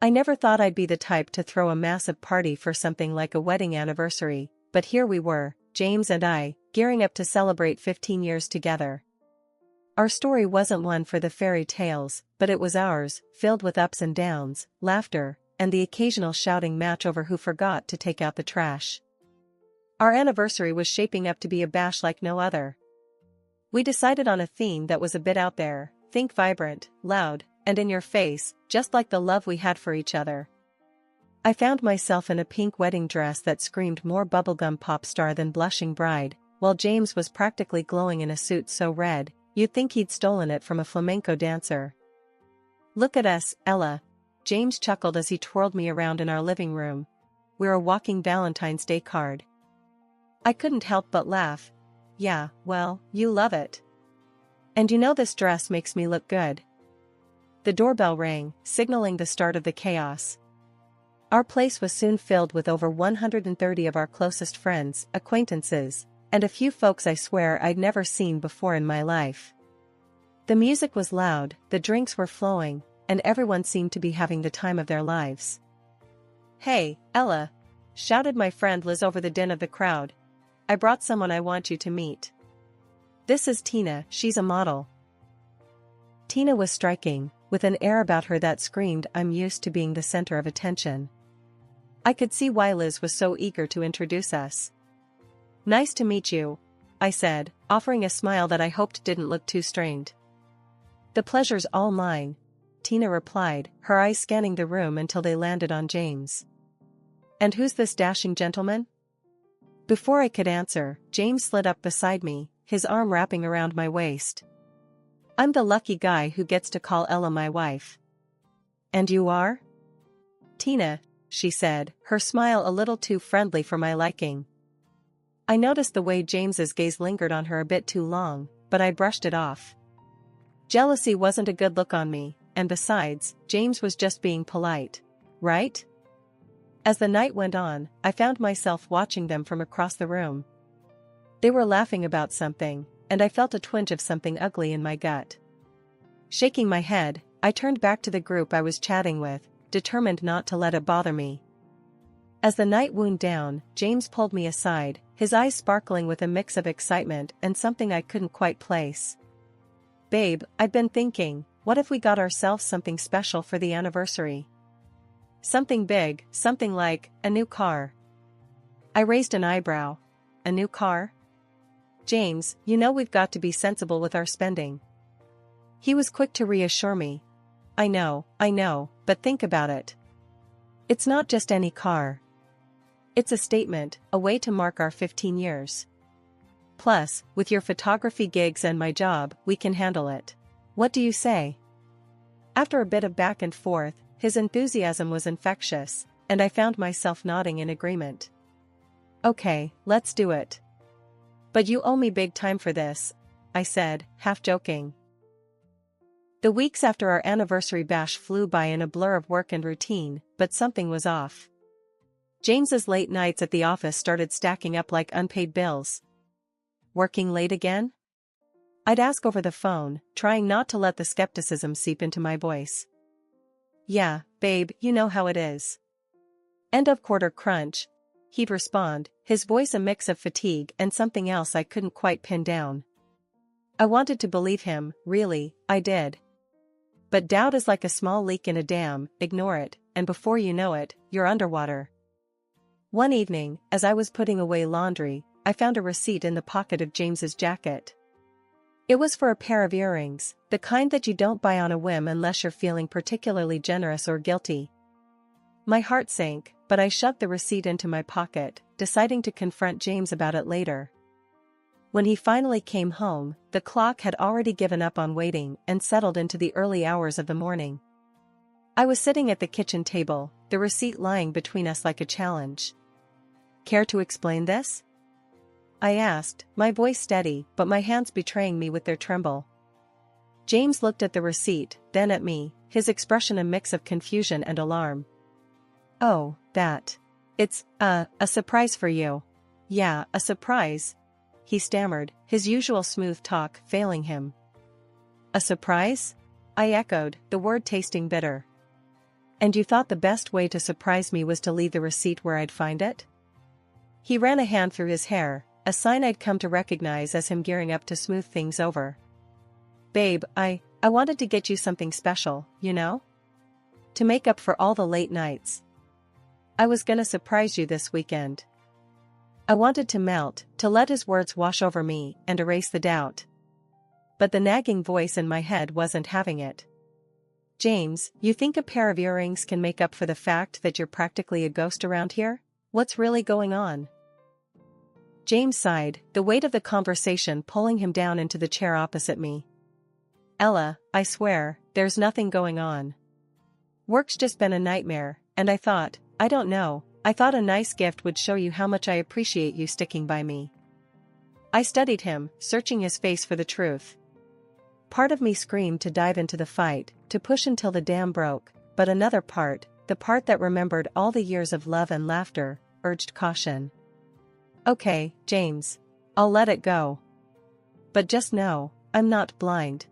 I never thought I'd be the type to throw a massive party for something like a wedding anniversary, but here we were, James and I, gearing up to celebrate 15 years together. Our story wasn't one for the fairy tales, but it was ours, filled with ups and downs, laughter, and the occasional shouting match over who forgot to take out the trash. Our anniversary was shaping up to be a bash like no other. We decided on a theme that was a bit out there, think vibrant, loud, and in your face, just like the love we had for each other. I found myself in a pink wedding dress that screamed more bubblegum pop star than blushing bride, while James was practically glowing in a suit so red, you'd think he'd stolen it from a flamenco dancer. "Look at us, Ella," James chuckled as he twirled me around in our living room. "We're a walking Valentine's Day card." I couldn't help but laugh. "Yeah, well, you love it. And you know this dress makes me look good." The doorbell rang, signaling the start of the chaos. Our place was soon filled with over 130 of our closest friends, acquaintances, and a few folks I swear I'd never seen before in my life. The music was loud, the drinks were flowing, and everyone seemed to be having the time of their lives. "Hey, Ella!" shouted my friend Liz over the din of the crowd. "I brought someone I want you to meet. This is Tina, she's a model." Tina was striking, with an air about her that screamed, "I'm used to being the center of attention." I could see why Liz was so eager to introduce us. "Nice to meet you," I said, offering a smile that I hoped didn't look too strained. "The pleasure's all mine," Tina replied, her eyes scanning the room until they landed on James. "And who's this dashing gentleman?" Before I could answer, James slid up beside me, his arm wrapping around my waist. "I'm the lucky guy who gets to call Ella my wife." "And you are?" "Tina," she said, her smile a little too friendly for my liking. I noticed the way James's gaze lingered on her a bit too long, but I brushed it off. Jealousy wasn't a good look on me, and besides, James was just being polite, right? As the night went on, I found myself watching them from across the room. They were laughing about something, and I felt a twinge of something ugly in my gut. Shaking my head, I turned back to the group I was chatting with, determined not to let it bother me. As the night wound down, James pulled me aside, his eyes sparkling with a mix of excitement and something I couldn't quite place. "Babe, I've been thinking, what if we got ourselves something special for the anniversary? Something big, something like a new car." I raised an eyebrow. "A new car?" "James, you know we've got to be sensible with our spending." He was quick to reassure me. I know, but think about it. It's not just any car. It's a statement, a way to mark our 15 years. Plus, with your photography gigs and my job, we can handle it. What do you say?" After a bit of back and forth, his enthusiasm was infectious, and I found myself nodding in agreement. "Okay, let's do it. But you owe me big time for this," I said, half joking. The weeks after our anniversary bash flew by in a blur of work and routine, but something was off. James's late nights at the office started stacking up like unpaid bills. "Working late again?" I'd ask over the phone, trying not to let the skepticism seep into my voice. "Yeah, babe, you know how it is. End of quarter crunch," he'd respond, his voice a mix of fatigue and something else I couldn't quite pin down. I wanted to believe him, really, I did. But doubt is like a small leak in a dam, ignore it, and before you know it, you're underwater. One evening, as I was putting away laundry, I found a receipt in the pocket of James's jacket. It was for a pair of earrings, the kind that you don't buy on a whim unless you're feeling particularly generous or guilty. My heart sank, but I shoved the receipt into my pocket, deciding to confront James about it later. When he finally came home, the clock had already given up on waiting and settled into the early hours of the morning. I was sitting at the kitchen table, the receipt lying between us like a challenge. "Care to explain this?" I asked, my voice steady, but my hands betraying me with their tremble. James looked at the receipt, then at me, his expression a mix of confusion and alarm. "Oh, that. It's, a surprise for you." "Yeah, a surprise," he stammered, his usual smooth talk failing him. "A surprise?" I echoed, the word tasting bitter. And you thought the best way to surprise me was to leave the receipt where I'd find it? He ran a hand through his hair, a sign I'd come to recognize as him gearing up to smooth things over. Babe, I wanted to get you something special, you know? To make up for all the late nights. I was gonna surprise you this weekend. I wanted to melt, to let his words wash over me and erase the doubt. But the nagging voice in my head wasn't having it. James, you think a pair of earrings can make up for the fact that you're practically a ghost around here? What's really going on? James sighed, the weight of the conversation pulling him down into the chair opposite me. Ella, I swear, there's nothing going on. Work's just been a nightmare, and I thought a nice gift would show you how much I appreciate you sticking by me. I studied him, searching his face for the truth. Part of me screamed to dive into the fight, to push until the dam broke, but another part, the part that remembered all the years of love and laughter, urged caution. Okay, James. I'll let it go. But just know, I'm not blind.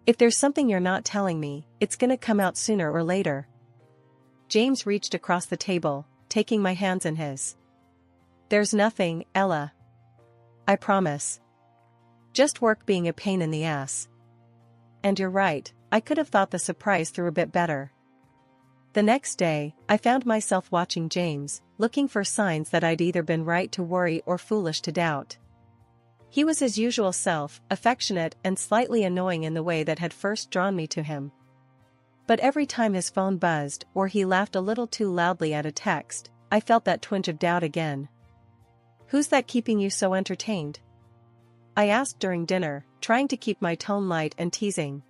If there's something you're not telling me, it's gonna come out sooner or later. James reached across the table, taking my hands in his. There's nothing, Ella. I promise. Just work being a pain in the ass. And you're right, I could have thought the surprise through a bit better. The next day, I found myself watching James, looking for signs that I'd either been right to worry or foolish to doubt. He was his usual self, affectionate and slightly annoying in the way that had first drawn me to him. But every time his phone buzzed or he laughed a little too loudly at a text, I felt that twinge of doubt again. Who's that keeping you so entertained? I asked during dinner, trying to keep my tone light and teasing.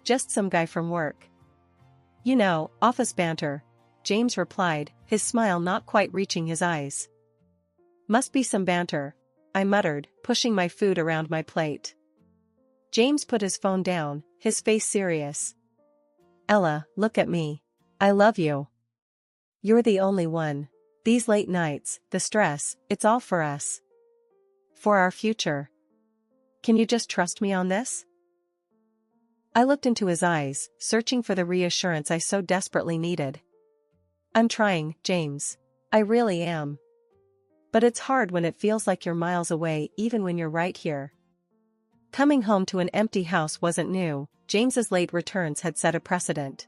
Just some guy from work. You know, office banter, James replied, his smile not quite reaching his eyes. Must be some banter, I muttered, pushing my food around my plate. James put his phone down, his face serious. Ella, look at me. I love you. You're the only one. These late nights, the stress, it's all for us. For our future. Can you just trust me on this? I looked into his eyes, searching for the reassurance I so desperately needed. I'm trying, James. I really am. But it's hard when it feels like you're miles away even when you're right here. Coming home to an empty house wasn't new, James's late returns had set a precedent.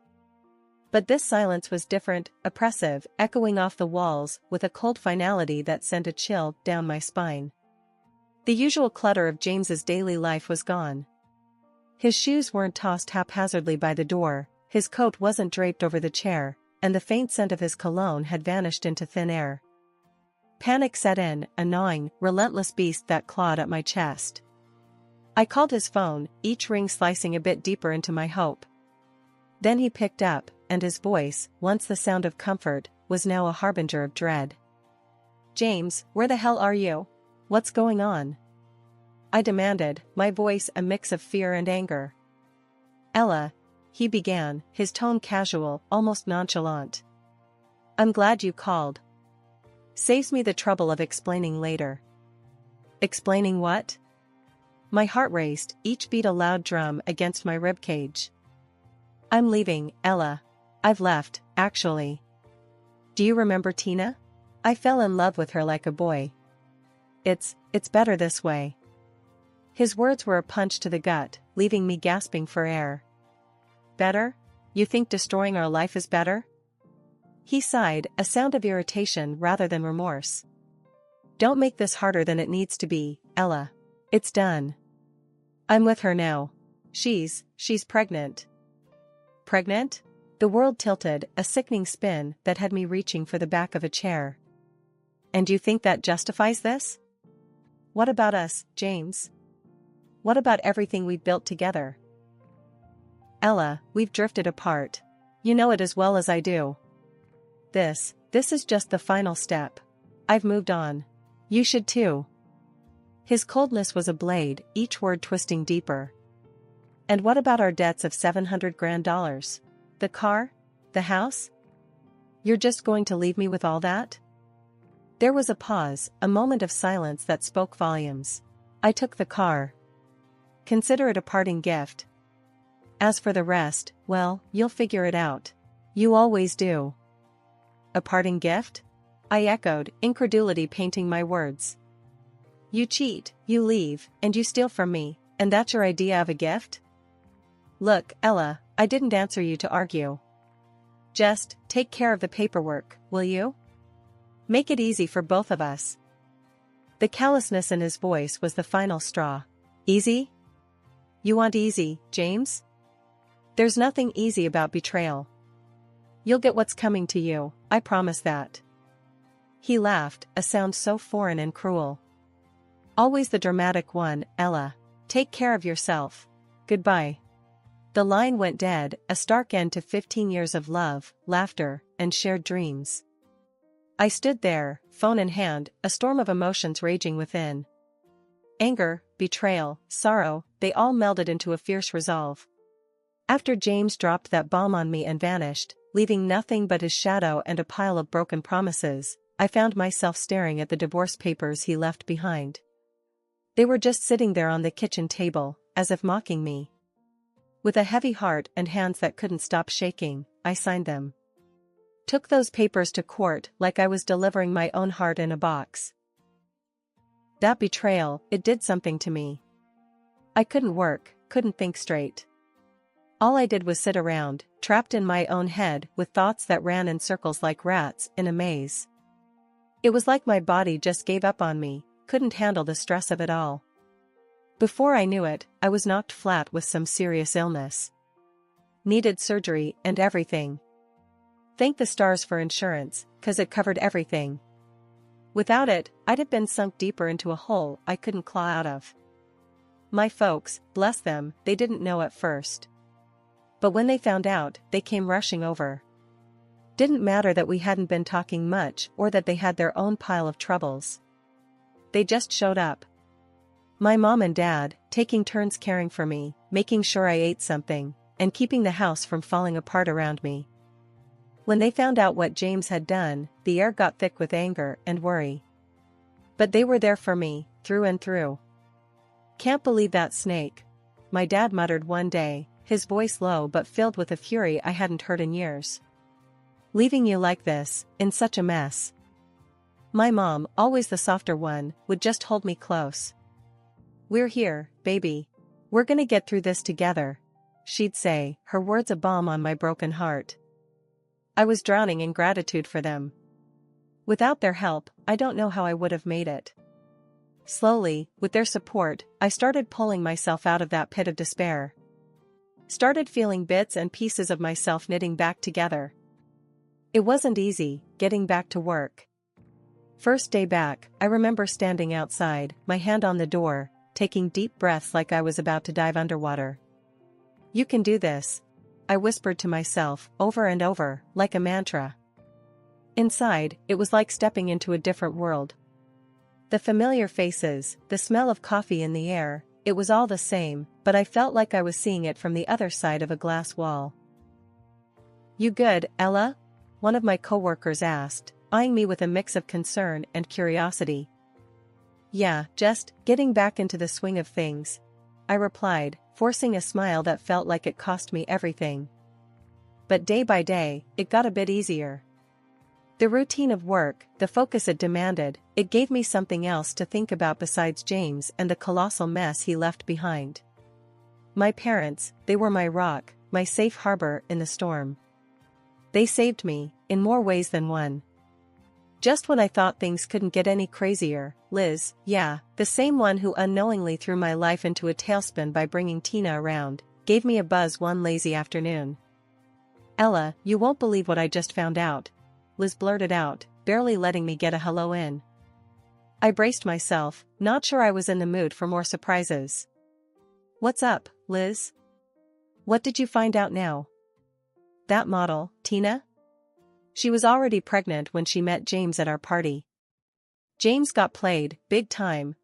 But this silence was different, oppressive, echoing off the walls with a cold finality that sent a chill down my spine. The usual clutter of James's daily life was gone. His shoes weren't tossed haphazardly by the door, his coat wasn't draped over the chair, and the faint scent of his cologne had vanished into thin air. Panic set in, a gnawing, relentless beast that clawed at my chest. I called his phone, each ring slicing a bit deeper into my hope. Then he picked up, and his voice, once the sound of comfort, was now a harbinger of dread. James, where the hell are you? What's going on? I demanded, my voice a mix of fear and anger. Ella, he began, his tone casual, almost nonchalant. I'm glad you called. Saves me the trouble of explaining later. Explaining what? My heart raced, each beat a loud drum against my ribcage. I'm leaving, Ella. I've left, actually. Do you remember Tina? I fell in love with her like a boy. It's better this way. His words were a punch to the gut, leaving me gasping for air. Better? You think destroying our life is better? He sighed, a sound of irritation rather than remorse. Don't make this harder than it needs to be, Ella. It's done. I'm with her now. She's pregnant. Pregnant? The world tilted, a sickening spin that had me reaching for the back of a chair. And you think that justifies this? What about us, James? What about everything we've built together? Ella, we've drifted apart. You know it as well as I do. This is just the final step. I've moved on. You should too. His coldness was a blade, each word twisting deeper. And what about our debts of $700,000? The car? The house? You're just going to leave me with all that? There was a pause, a moment of silence that spoke volumes. I took the car. Consider it a parting gift. As for the rest, well, you'll figure it out. You always do. A parting gift? I echoed, incredulity painting my words. You cheat, you leave, and you steal from me, and that's your idea of a gift? Look, Ella, I didn't answer you to argue. Just, take care of the paperwork, will you? Make it easy for both of us. The callousness in his voice was the final straw. Easy? You want easy, James? There's nothing easy about betrayal. You'll get what's coming to you, I promise that. He laughed, a sound so foreign and cruel. Always the dramatic one, Ella. Take care of yourself. Goodbye. The line went dead, a stark end to 15 years of love, laughter, and shared dreams. I stood there, phone in hand, a storm of emotions raging within. Anger, betrayal, sorrow, they all melded into a fierce resolve. After James dropped that bomb on me and vanished, leaving nothing but his shadow and a pile of broken promises, I found myself staring at the divorce papers he left behind. They were just sitting there on the kitchen table, as if mocking me. With a heavy heart and hands that couldn't stop shaking, I signed them. Took those papers to court like I was delivering my own heart in a box. That betrayal, it did something to me. I couldn't work, couldn't think straight. All I did was sit around, trapped in my own head with thoughts that ran in circles like rats in a maze. It was like my body just gave up on me, couldn't handle the stress of it all. Before I knew it, I was knocked flat with some serious illness. Needed surgery and everything. Thank the stars for insurance, 'cause it covered everything. Without it, I'd have been sunk deeper into a hole I couldn't claw out of. My folks, bless them, they didn't know at first. But when they found out, they came rushing over. Didn't matter that we hadn't been talking much or that they had their own pile of troubles. They just showed up. My mom and dad, taking turns caring for me, making sure I ate something, and keeping the house from falling apart around me. When they found out what James had done, the air got thick with anger and worry. But they were there for me, through and through. Can't believe that snake, my dad muttered one day, his voice low but filled with a fury I hadn't heard in years. Leaving you like this, in such a mess. My mom, always the softer one, would just hold me close. We're here, baby. We're gonna get through this together, she'd say, her words a balm on my broken heart. I was drowning in gratitude for them. Without their help, I don't know how I would have made it. Slowly, with their support, I started pulling myself out of that pit of despair. Started feeling bits and pieces of myself knitting back together. It wasn't easy, getting back to work. First day back, I remember standing outside, my hand on the door, taking deep breaths like I was about to dive underwater. You can do this, I whispered to myself, over and over, like a mantra. Inside, it was like stepping into a different world. The familiar faces, the smell of coffee in the air, it was all the same, but I felt like I was seeing it from the other side of a glass wall. You good, Ella? One of my coworkers asked, eyeing me with a mix of concern and curiosity. Yeah, just getting back into the swing of things, I replied, forcing a smile that felt like it cost me everything. But day by day, it got a bit easier. The routine of work, the focus it demanded, it gave me something else to think about besides James and the colossal mess he left behind. My parents, they were my rock, my safe harbor in the storm. They saved me, in more ways than one. Just when I thought things couldn't get any crazier, Liz, yeah, the same one who unknowingly threw my life into a tailspin by bringing Tina around, gave me a buzz one lazy afternoon. Ella, you won't believe what I just found out, Liz blurted out, barely letting me get a hello in. I braced myself, not sure I was in the mood for more surprises. What's up, Liz? What did you find out now? That model, Tina? She was already pregnant when she met James at our party. James got played, big time.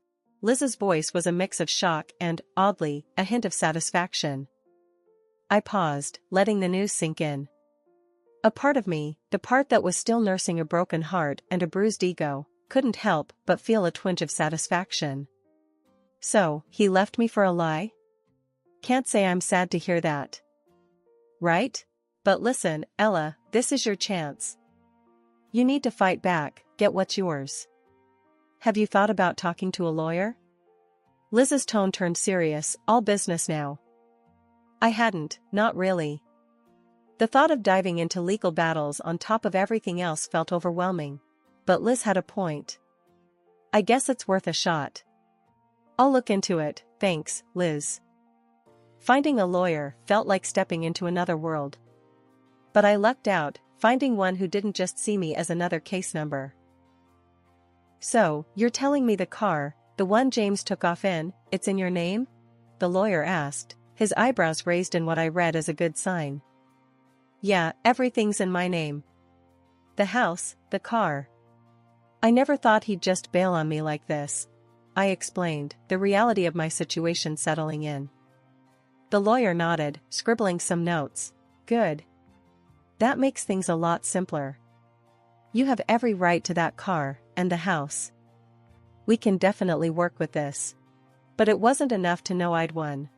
Liz's voice was a mix of shock and, oddly, a hint of satisfaction. I paused, letting the news sink in. A part of me, the part that was still nursing a broken heart and a bruised ego, couldn't help but feel a twinge of satisfaction. So, he left me for a lie? Can't say I'm sad to hear that. Right? But listen, Ella, this is your chance. You need to fight back, get what's yours. Have you thought about talking to a lawyer? Liz's tone turned serious, all business now. I hadn't, not really. The thought of diving into legal battles on top of everything else felt overwhelming. But Liz had a point. I guess it's worth a shot. I'll look into it, thanks, Liz. Finding a lawyer felt like stepping into another world. But I lucked out, finding one who didn't just see me as another case number. So, you're telling me the car, the one James took off in, it's in your name? The lawyer asked, his eyebrows raised in what I read as a good sign. Yeah, everything's in my name. The house, the car. I never thought he'd just bail on me like this, I explained, the reality of my situation settling in. The lawyer nodded, scribbling some notes. Good. That makes things a lot simpler. You have every right to that car, and the house. We can definitely work with this. But it wasn't enough to know I'd won.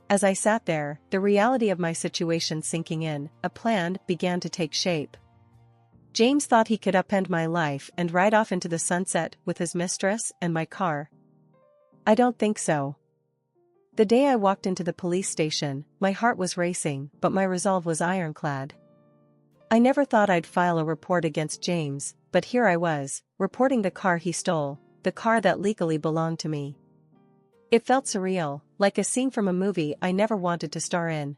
As I sat there, the reality of my situation sinking in, a plan began to take shape. James thought he could upend my life and ride off into the sunset with his mistress and my car. I don't think so. The day I walked into the police station, my heart was racing, but my resolve was ironclad. I never thought I'd file a report against James, but here I was, reporting the car he stole, the car that legally belonged to me. It felt surreal, like a scene from a movie I never wanted to star in.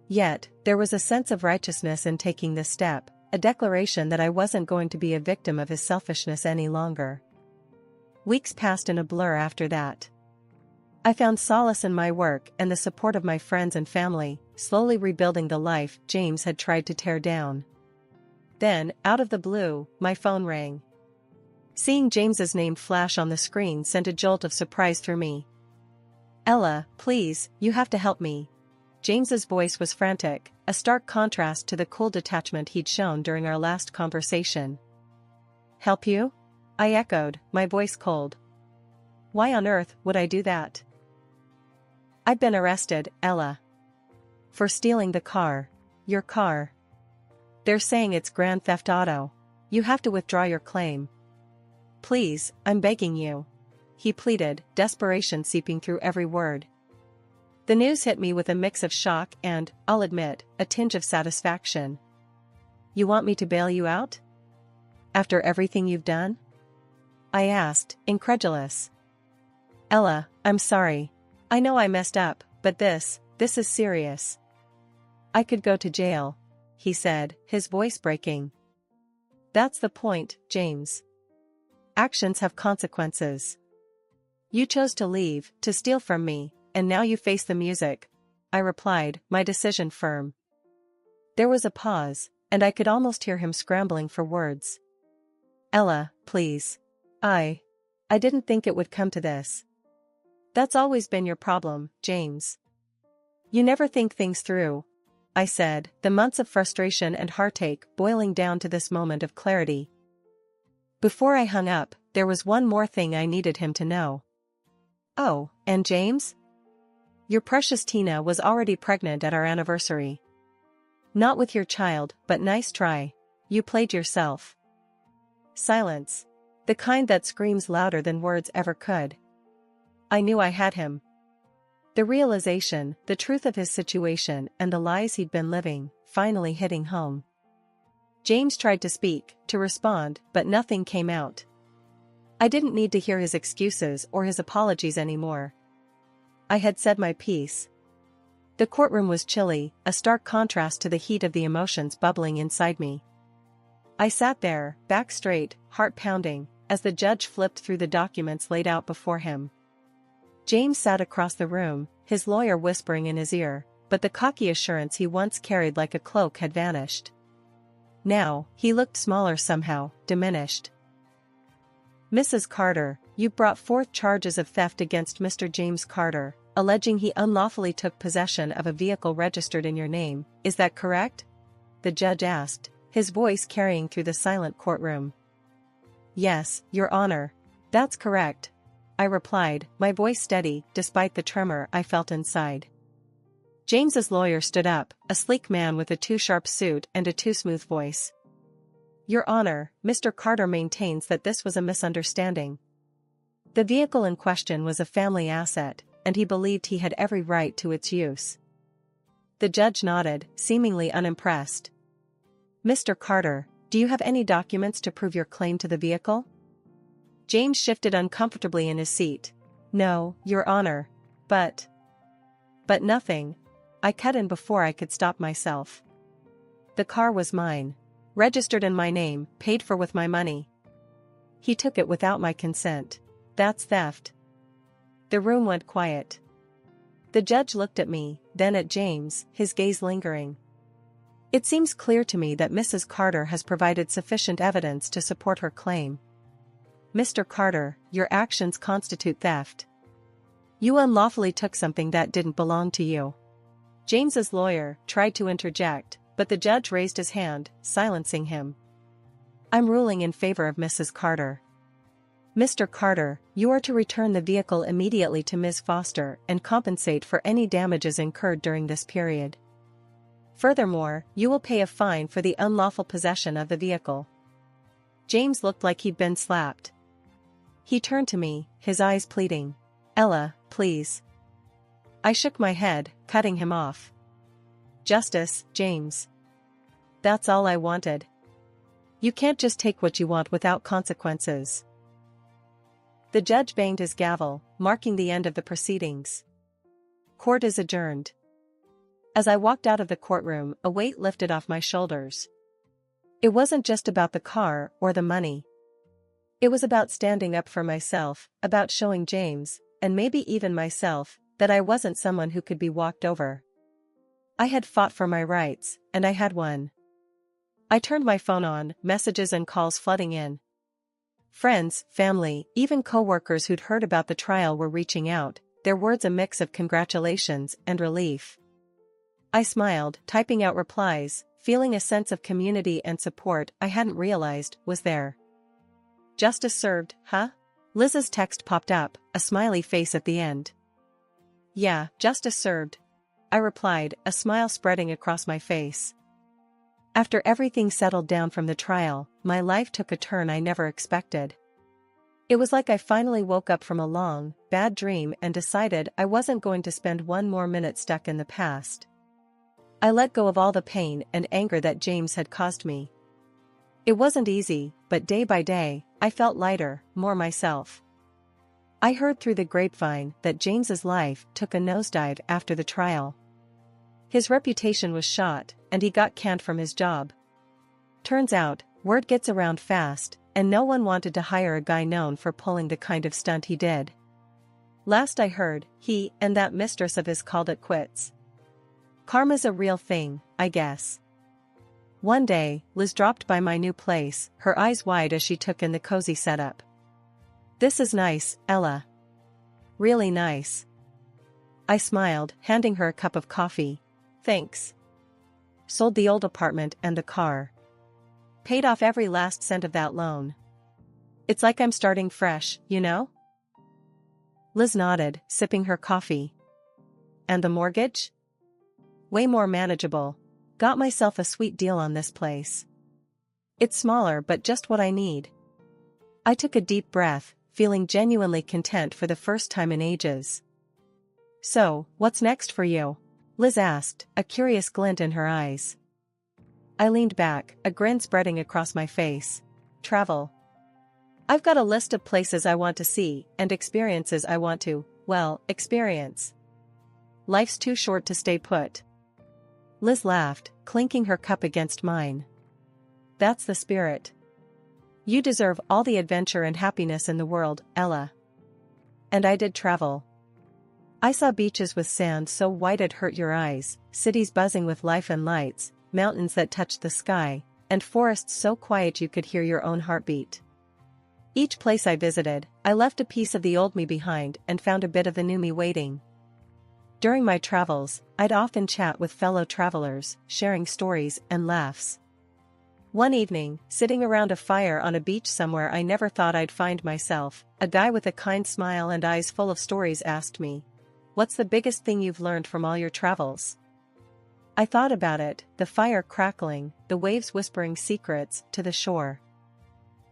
Yet, there was a sense of righteousness in taking this step, a declaration that I wasn't going to be a victim of his selfishness any longer. Weeks passed in a blur after that. I found solace in my work and the support of my friends and family, slowly rebuilding the life James had tried to tear down. Then, out of the blue, my phone rang. Seeing James's name flash on the screen sent a jolt of surprise through me. Ella, please, you have to help me. James's voice was frantic, a stark contrast to the cool detachment he'd shown during our last conversation. Help you? I echoed, my voice cold. Why on earth would I do that? I've been arrested, Ella. For stealing the car. Your car. They're saying it's Grand Theft Auto. You have to withdraw your claim. Please, I'm begging you. He pleaded, desperation seeping through every word. The news hit me with a mix of shock and, I'll admit, a tinge of satisfaction. You want me to bail you out? After everything you've done? I asked, incredulous. Ella, I'm sorry. I know I messed up, but this is serious. I could go to jail, he said, his voice breaking. That's the point, James. Actions have consequences. You chose to leave, to steal from me, and now you face the music, I replied, my decision firm. There was a pause, and I could almost hear him scrambling for words. Ella, please. I didn't think it would come to this. That's always been your problem, James. You never think things through, I said, the months of frustration and heartache boiling down to this moment of clarity. Before I hung up, there was one more thing I needed him to know. Oh, and James? Your precious Tina was already pregnant at our anniversary. Not with your child, but nice try. You played yourself. Silence. The kind that screams louder than words ever could. I knew I had him. The realization, the truth of his situation and the lies he'd been living, finally hitting home. James tried to speak, to respond, but nothing came out. I didn't need to hear his excuses or his apologies anymore. I had said my piece. The courtroom was chilly, a stark contrast to the heat of the emotions bubbling inside me. I sat there, back straight, heart pounding, as the judge flipped through the documents laid out before him. James sat across the room, his lawyer whispering in his ear, but the cocky assurance he once carried like a cloak had vanished. Now, he looked smaller somehow, diminished. Mrs. Carter, you brought forth charges of theft against Mr. James Carter, alleging he unlawfully took possession of a vehicle registered in your name, is that correct? The judge asked, his voice carrying through the silent courtroom. Yes, Your Honor. That's correct, I replied, my voice steady, despite the tremor I felt inside. James's lawyer stood up, a sleek man with a too-sharp suit and a too-smooth voice. Your Honor, Mr. Carter maintains that this was a misunderstanding. The vehicle in question was a family asset, and he believed he had every right to its use. The judge nodded, seemingly unimpressed. Mr. Carter, do you have any documents to prove your claim to the vehicle? James shifted uncomfortably in his seat. No, Your Honor. But nothing. I cut in before I could stop myself. The car was mine. Registered in my name, paid for with my money. He took it without my consent. That's theft. The room went quiet. The judge looked at me, then at James, his gaze lingering. It seems clear to me that Mrs. Carter has provided sufficient evidence to support her claim. Mr. Carter, your actions constitute theft. You unlawfully took something that didn't belong to you. James's lawyer tried to interject, but the judge raised his hand, silencing him. I'm ruling in favor of Mrs. Carter. Mr. Carter, you are to return the vehicle immediately to Ms. Foster and compensate for any damages incurred during this period. Furthermore, you will pay a fine for the unlawful possession of the vehicle. James looked like he'd been slapped. He turned to me, his eyes pleading. Ella, please. I shook my head, cutting him off. Justice, James. That's all I wanted. You can't just take what you want without consequences. The judge banged his gavel, marking the end of the proceedings. Court is adjourned. As I walked out of the courtroom, a weight lifted off my shoulders. It wasn't just about the car or the money. It was about standing up for myself, about showing James, and maybe even myself, that I wasn't someone who could be walked over. I had fought for my rights, and I had won. I turned my phone on, messages and calls flooding in. Friends, family, even co-workers who'd heard about the trial were reaching out, their words a mix of congratulations and relief. I smiled, typing out replies, feeling a sense of community and support I hadn't realized was there. Justice served, huh? Liz's text popped up, a smiley face at the end. Yeah, justice served. I replied, a smile spreading across my face. After everything settled down from the trial, my life took a turn I never expected. It was like I finally woke up from a long, bad dream and decided I wasn't going to spend one more minute stuck in the past. I let go of all the pain and anger that James had caused me. It wasn't easy, but day by day, I felt lighter, more myself. I heard through the grapevine that James's life took a nosedive after the trial. His reputation was shot, and he got canned from his job. Turns out, word gets around fast, and no one wanted to hire a guy known for pulling the kind of stunt he did. Last I heard, he and that mistress of his called it quits. Karma's a real thing, I guess. One day, Liz dropped by my new place, her eyes wide as she took in the cozy setup. This is nice, Ella. Really nice. I smiled, handing her a cup of coffee. Thanks. Sold the old apartment and the car. Paid off every last cent of that loan. It's like I'm starting fresh, you know? Liz nodded, sipping her coffee. And the mortgage? Way more manageable. Got myself a sweet deal on this place. It's smaller but just what I need. I took a deep breath, feeling genuinely content for the first time in ages. So, what's next for you? Liz asked, a curious glint in her eyes. I leaned back, a grin spreading across my face. Travel. I've got a list of places I want to see and experiences I want to, well, experience. Life's too short to stay put. Liz laughed, clinking her cup against mine. That's the spirit. You deserve all the adventure and happiness in the world, Ella. And I did travel. I saw beaches with sand so white it hurt your eyes, cities buzzing with life and lights, mountains that touched the sky, and forests so quiet you could hear your own heartbeat. Each place I visited, I left a piece of the old me behind and found a bit of the new me waiting. During my travels, I'd often chat with fellow travelers, sharing stories and laughs. One evening, sitting around a fire on a beach somewhere I never thought I'd find myself, a guy with a kind smile and eyes full of stories asked me, what's the biggest thing you've learned from all your travels? I thought about it, the fire crackling, the waves whispering secrets to the shore.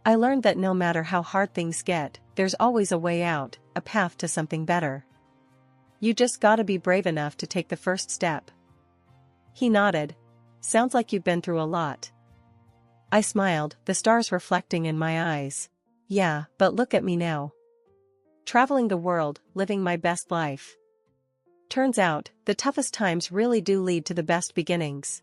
I learned that no matter how hard things get, there's always a way out, a path to something better. You just gotta be brave enough to take the first step. He nodded. Sounds like you've been through a lot. I smiled, the stars reflecting in my eyes. Yeah, but look at me now. Traveling the world, living my best life. Turns out, the toughest times really do lead to the best beginnings.